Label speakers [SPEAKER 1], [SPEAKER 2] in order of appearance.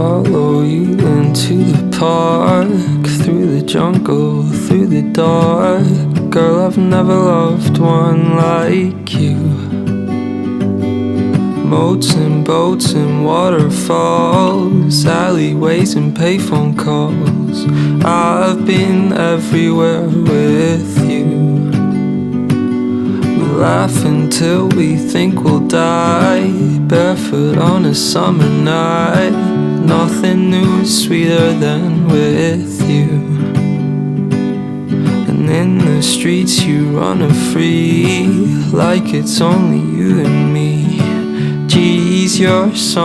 [SPEAKER 1] follow you into the park, through the jungle, through the dark. Girl, I've never loved one like you. Moats and boats and waterfalls, alleyways and payphone calls. I've been everywhere with you. We laugh until we think we'll die, barefoot on a summer night. Nothing new is sweeter than with you. And in the streets you run free, like it's only you and me. Geez, your song